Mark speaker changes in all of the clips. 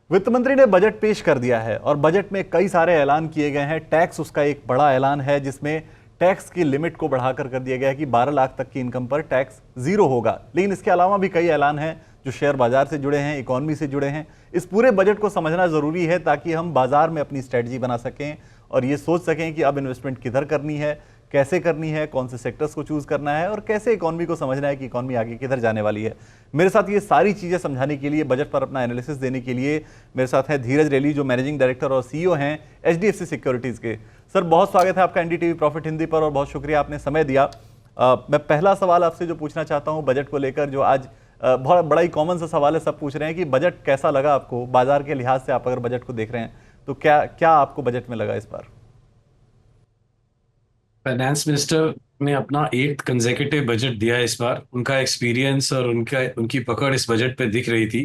Speaker 1: वित्त मंत्री ने बजट पेश कर दिया है और बजट में कई सारे ऐलान किए गए हैं। टैक्स उसका एक बड़ा ऐलान है जिसमें टैक्स की लिमिट को बढ़ाकर कर दिया गया है कि 12 लाख तक की इनकम पर टैक्स जीरो होगा। लेकिन इसके अलावा भी कई ऐलान हैं जो शेयर बाजार से जुड़े हैं, इकोनॉमी से जुड़े हैं। इस पूरे बजट को समझना जरूरी है ताकि हम बाजार में अपनी स्ट्रेटजी बना सकें और ये सोच सकें कि अब इन्वेस्टमेंट किधर करनी है, कैसे करनी है, कौन से सेक्टर्स को चूज करना है और कैसे इकोनॉमी को समझना है कि इकोनॉमी आगे किधर जाने वाली है। मेरे साथ ये सारी चीजें समझाने के लिए, बजट पर अपना एनालिसिस देने के लिए मेरे साथ है धीरज रेली, जो मैनेजिंग डायरेक्टर और सीईओ हैं एचडीएफसी सिक्योरिटीज के। सर, बहुत स्वागत है आपका एनडीटीवी प्रॉफिट हिंदी पर और बहुत शुक्रिया आपने समय दिया। मैं पहला सवाल आपसे जो पूछना चाहता हूँ बजट को लेकर, जो आज बहुत बड़ा ही कॉमन सा सवाल है, सब पूछ रहे हैं कि बजट कैसा लगा आपको। बाजार के लिहाज से आप अगर बजट को देख रहे हैं तो क्या क्या आपको बजट में लगा इस बार?
Speaker 2: फाइनेंस मिनिस्टर ने अपना 8th कंसेक्यूटिव बजट दिया है इस बार। उनका एक्सपीरियंस और उनकी पकड़ इस बजट पे दिख रही थी।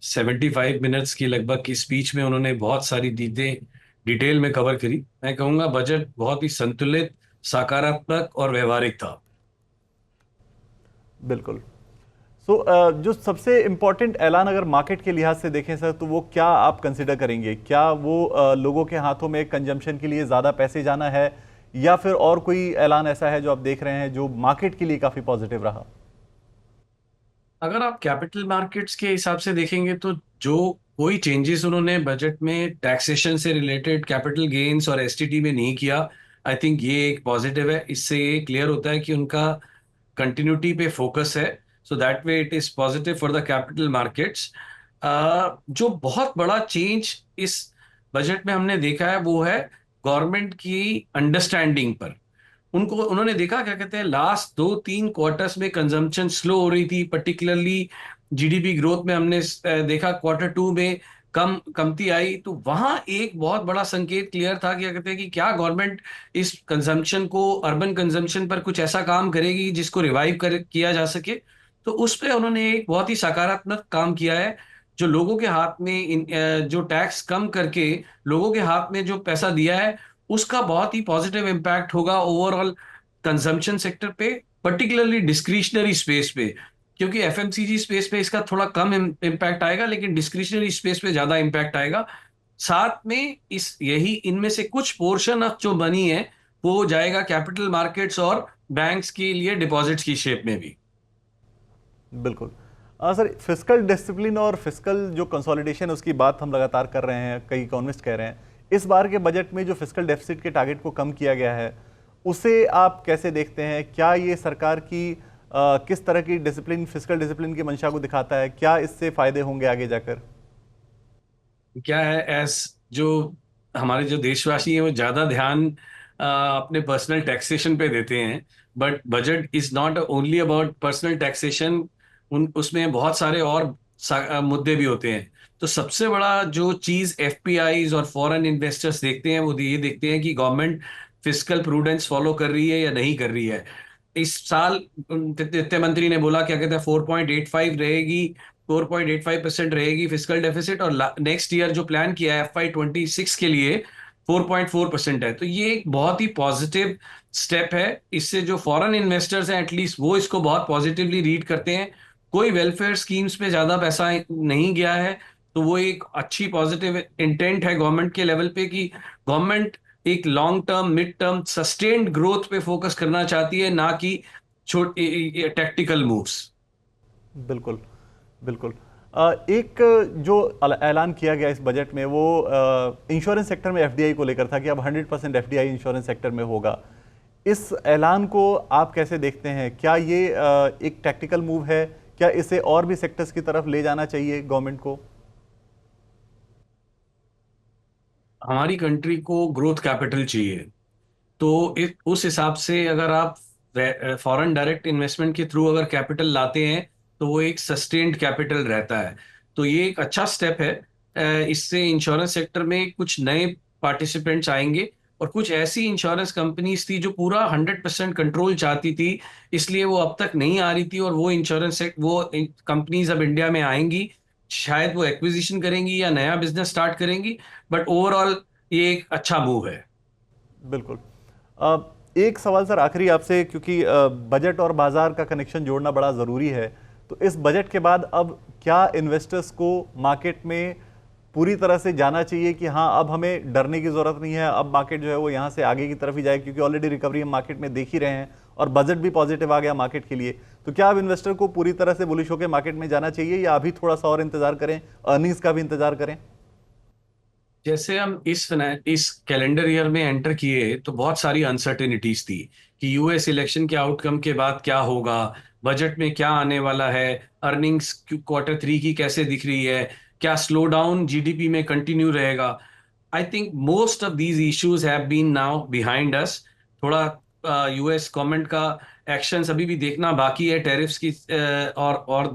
Speaker 2: 75 मिनट्स की लगभग की स्पीच में उन्होंने बहुत सारी डिटेल में कवर करी। मैं कहूँगा बजट बहुत ही संतुलित, सकारात्मक और व्यवहारिक था।
Speaker 1: बिल्कुल। जो सबसे इंपॉर्टेंट ऐलान अगर मार्केट के लिहाज से देखें सर, तो वो क्या आप कंसिडर करेंगे? क्या वो लोगों के हाथों में कंजम्पशन के लिए ज़्यादा पैसे जाना है या फिर और कोई ऐलान ऐसा है जो आप देख रहे हैं जो मार्केट के लिए काफ़ी पॉजिटिव रहा?
Speaker 2: अगर आप कैपिटल मार्केट्स के हिसाब से देखेंगे तो जो कोई चेंजेस उन्होंने बजट में टैक्सेशन से रिलेटेड कैपिटल गेन्स और एसटीटी में नहीं किया, आई थिंक ये एक पॉजिटिव है। इससे ये क्लियर होता है कि उनका कंटिन्यूटी पे फोकस है। So that way it is positive for the capital markets. जो बहुत बड़ा चेंज इस बजट में हमने देखा है वो है गवर्नमेंट की अंडरस्टैंडिंग पर। उन्होंने देखा, क्या कहते हैं, लास्ट 2-3 क्वार्टर्स में कंजम्पशन स्लो हो रही थी, पर्टिकुलरली जीडीपी ग्रोथ में हमने देखा Q2 में कमती आई। तो वहां एक बहुत बड़ा संकेत क्लियर था, क्या कहते हैं, कि क्या गवर्नमेंट इस कंजम्पशन को, अर्बन कंजम्पशन पर कुछ ऐसा काम करेगी जिसको रिवाइव किया जा सके। तो उस पर उन्होंने एक बहुत ही सकारात्मक काम किया है। जो लोगों के हाथ में जो टैक्स कम करके लोगों के हाथ में जो पैसा दिया है, उसका बहुत ही पॉजिटिव इम्पैक्ट होगा ओवरऑल कंजम्पशन सेक्टर पे, पर्टिकुलरली डिस्क्रिशनरी स्पेस पे। क्योंकि एफएमसीजी स्पेस पे इसका थोड़ा कम इम्पैक्ट आएगा, लेकिन डिस्क्रिशनरी स्पेस पे ज्यादा इम्पैक्ट आएगा। साथ में इस यही इनमें से कुछ पोर्शन ऑफ जो मनी है वो जाएगा कैपिटल मार्केट्स और बैंक्स के लिए डिपॉजिट्स की शेप में भी।
Speaker 1: बिल्कुल। सर, फिस्कल डिसिप्लिन और फिस्कल जो कंसोलिडेशन उसकी बात हम लगातार कर रहे हैं, कई इकोनॉमिस्ट कह रहे हैं इस बार के बजट में जो फिस्कल डेफिसिट के टारगेट को कम किया गया है उसे आप कैसे देखते हैं? क्या ये सरकार की किस तरह की डिसिप्लिन, फिस्कल डिसिप्लिन की मंशा को दिखाता है? क्या इससे फायदे होंगे आगे जाकर?
Speaker 2: क्या है, एस जो हमारे जो देशवासी हैं वो ज्यादा ध्यान अपने पर्सनल टैक्सेशन पे देते हैं, but budget is not only about personal taxation. उसमें बहुत सारे और मुद्दे भी होते हैं। तो सबसे बड़ा जो चीज एफपीआईज और फॉरेन इन्वेस्टर्स देखते हैं वो ये देखते हैं कि गवर्नमेंट फिस्कल प्रूडेंस फॉलो कर रही है या नहीं कर रही है। इस साल वित्त मंत्री ने बोला, क्या कहते हैं, 4.85 रहेगी, 4.85% रहेगी फिस्कल डेफिसिट। और नेक्स्ट ईयर जो प्लान किया है FY26 के लिए 4.4% है। तो ये एक बहुत ही पॉजिटिव स्टेप है। इससे जो फॉरेन इन्वेस्टर्स हैं एटलीस्ट वो इसको बहुत पॉजिटिवली रीड करते हैं। कोई वेलफेयर स्कीम्स पे ज्यादा पैसा नहीं गया है, तो वो एक अच्छी पॉजिटिव इंटेंट है गवर्नमेंट के लेवल पे कि गवर्नमेंट एक long term, mid term, sustained growth पे फोकस करना चाहती है, ना कि छोटे टैक्टिकल मूव्स।
Speaker 1: बिल्कुल, बिल्कुल। एक जो ऐलान किया गया इस बजट में वो इंश्योरेंस सेक्टर में एफडीआई को लेकर था कि अब 100% एफडीआई इंश्योरेंस सेक्टर में होगा। इस ऐलान को आप कैसे देखते हैं? क्या ये एक टैक्टिकल मूव है? क्या इसे और भी सेक्टर्स की तरफ ले जाना चाहिए गवर्नमेंट को?
Speaker 2: हमारी कंट्री को ग्रोथ कैपिटल चाहिए। तो उस हिसाब से अगर आप फॉरेन डायरेक्ट इन्वेस्टमेंट के थ्रू अगर कैपिटल लाते हैं तो वो एक सस्टेन्ड कैपिटल रहता है। तो ये एक अच्छा स्टेप है। इससे इंश्योरेंस सेक्टर में कुछ नए पार्टिसिपेंट्स आएंगे और कुछ ऐसी इंश्योरेंस कंपनीज थी जो पूरा 100% कंट्रोल चाहती थी, इसलिए वो अब तक नहीं आ रही थी। और वो वो कंपनीज अब इंडिया में आएंगी, शायद वो एक्विजिशन करेंगी या नया बिजनेस स्टार्ट करेंगी, बट ओवरऑल ये एक अच्छा मूव है।
Speaker 1: बिल्कुल। एक सवाल सर आखिरी आपसे, क्योंकि बजट और बाजार का कनेक्शन जोड़ना बड़ा ज़रूरी है। तो इस बजट के बाद अब क्या इन्वेस्टर्स को मार्केट में पूरी तरह से जाना चाहिए कि हाँ अब हमें डरने की जरूरत नहीं है, अब मार्केट जो है वो यहाँ से आगे की तरफ ही जाएगी, क्योंकि ऑलरेडी रिकवरी हम मार्केट में देख ही रहे हैं और बजट भी पॉजिटिव आ गया मार्केट के लिए। तो क्या अब इन्वेस्टर को पूरी तरह से बुलिश होकर मार्केट में जाना चाहिए या अभी थोड़ा सा और इंतजार करें, अर्निंग्स का भी इंतजार करें?
Speaker 2: जैसे हम इस कैलेंडर ईयर में एंटर किए तो बहुत सारी अनसर्टेनिटीज थी कि यूएस इलेक्शन के आउटकम के बाद क्या होगा, बजट में क्या आने वाला है, अर्निंग्स Q3 की कैसे दिख रही है, क्या स्लो डाउन जीडीपी में कंटिन्यू रहेगा। I think most of these issues have been now behind us. थोड़ा यूएस गवर्नमेंट का एक्शंस अभी भी देखना बाकी है टैरिफ्स की और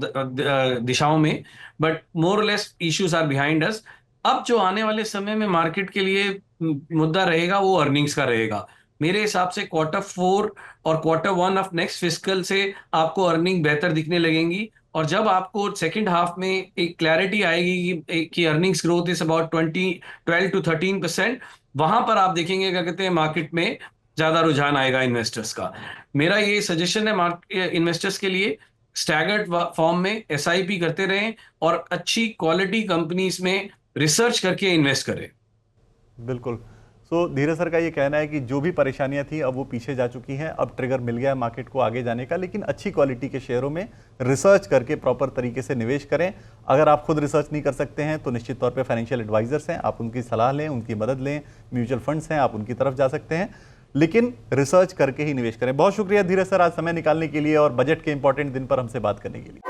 Speaker 2: दिशाओं में, but more less issues are behind us. अब जो आने वाले समय में मार्केट के लिए मुद्दा रहेगा वो अर्निंग्स का रहेगा। मेरे हिसाब से Q4 और Q1 ऑफ नेक्स्ट फिस्कल से आपको अर्निंग बेहतर दिखने लगेंगी, और जब आपको सेकंड हाफ में एक क्लैरिटी आएगी कि earnings growth is about 12 to 13%, वहां पर आप देखेंगे क्या कहते हैं मार्केट में ज्यादा रुझान आएगा इन्वेस्टर्स का। मेरा ये सजेशन है इन्वेस्टर्स के लिए, स्टैगर्ड फॉर्म में एसआईपी करते रहें और अच्छी क्वालिटी कंपनीज में रिसर्च करके इन्वेस्ट करें।
Speaker 1: बिल्कुल। धीरज सर का ये कहना है कि जो भी परेशानियां थी अब वो पीछे जा चुकी हैं, अब ट्रिगर मिल गया है मार्केट को आगे जाने का, लेकिन अच्छी क्वालिटी के शेयरों में रिसर्च करके प्रॉपर तरीके से निवेश करें। अगर आप खुद रिसर्च नहीं कर सकते हैं तो निश्चित तौर पे फाइनेंशियल एडवाइजर्स हैं, आप उनकी सलाह लें, उनकी मदद लें, म्यूचुअल फंड्स हैं, आप उनकी तरफ जा सकते हैं, लेकिन रिसर्च करके ही निवेश करें। बहुत शुक्रिया धीरज सर आज समय निकालने के लिए और बजट के इंपॉर्टेंट दिन पर हमसे बात करने के लिए।